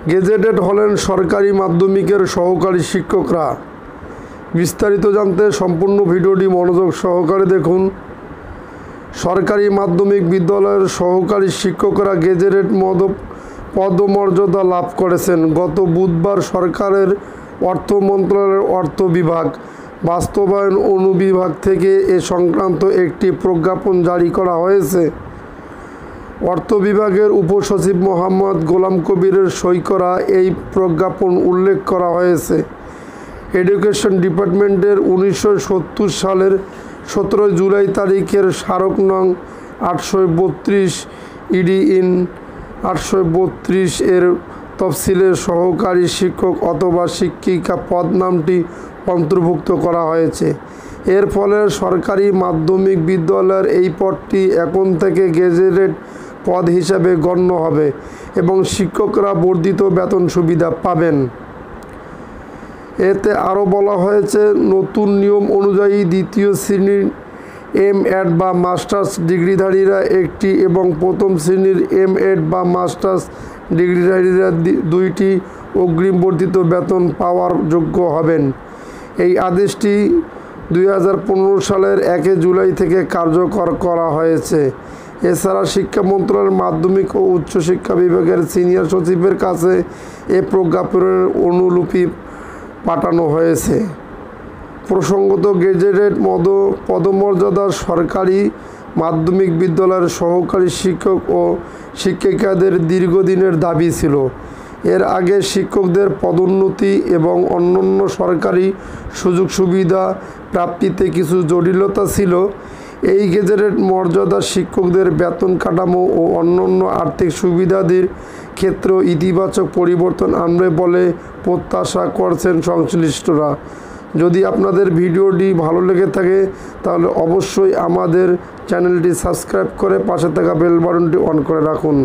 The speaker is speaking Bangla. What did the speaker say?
গেজেটেড হলেন সরকারি মাধ্যমিকের সহকারী শিক্ষকরা। বিস্তারিত জানতে সম্পূর্ণ ভিডিওটি মনোযোগ সহকারে দেখুন। সরকারি মাধ্যমিক বিদ্যালয়ের সহকারী শিক্ষকরা গেজেটেড পদমর্যাদা লাভ করেছেন। গত বুধবার সরকারের অর্থ মন্ত্রণালয়ের অর্থ বিভাগ বাস্তবায়ন অনুবিভাগ থেকে এ সংক্রান্ত একটি প্রজ্ঞাপন জারি করা হয়েছে। অর্থ বিভাগের উপসচিব মোহাম্মদ গোলাম কবিরের সই করা এই প্রজ্ঞাপন উল্লেখ করা হয়েছে। এডুকেশন ডিপার্টমেন্টের 1970 সালের 17 জুলাই তারিখের স্মারক নং 832 ইডি/ইন 832 এর তফসিলে সহকারী শিক্ষক অথবা শিক্ষিকা পদ নামটি অন্তর্ভুক্ত করা হয়েছে। এর ফলে সরকারি মাধ্যমিক বিদ্যালয়ের এই পদটি এখন থেকে গেজেটেড পদ হিসাবে গণ্য হবে এবং শিক্ষকরা বর্ধিত বেতন সুবিধা পাবেন। এতে আরও বলা হয়েছে, নতুন নিয়ম অনুযায়ী দ্বিতীয় শ্রেণীর এম.এড বা মাস্টার্স ডিগ্রিধারীরা একটি এবং প্রথম শ্রেণীর এম.এড বা মাস্টার্স ডিগ্রিধারীরা 2টি অগ্রিম বর্ধিত বেতন পাওয়ার যোগ্য হবেন। এই আদেশটি 2015 সালের 1 জুলাই থেকে কার্যকর করা হয়েছে। এছাড়া শিক্ষা মন্ত্রণালয়ের মাধ্যমিক ও উচ্চশিক্ষা বিভাগের সিনিয়র সচিবের কাছে এ প্রজ্ঞাপনের অনুলিপি পাঠানো হয়েছে। প্রসঙ্গত, গেজেটেড পদমর্যাদার সরকারি মাধ্যমিক বিদ্যালয়ের সহকারী শিক্ষক ও শিক্ষিকাদের দীর্ঘদিনের দাবি ছিল। এর আগে শিক্ষকদের পদোন্নতি এবং অন্যান্য সরকারি সুযোগ সুবিধা প্রাপ্তিতে কিছু জটিলতা ছিল। এই গেজেটেড মর্যাদা শিক্ষকদের বেতন কাঠামো ও অন্যান্য আর্থিক সুবিধাদির ক্ষেত্রেও ইতিবাচক পরিবর্তন আনবে বলে প্রত্যাশা করছেন সংশ্লিষ্টরা। যদি আপনাদের ভিডিওটি ভালো লেগে থাকে তাহলে অবশ্যই আমাদের চ্যানেলটি সাবস্ক্রাইব করে পাশে থাকা বেল বাটনটি অন করে রাখুন।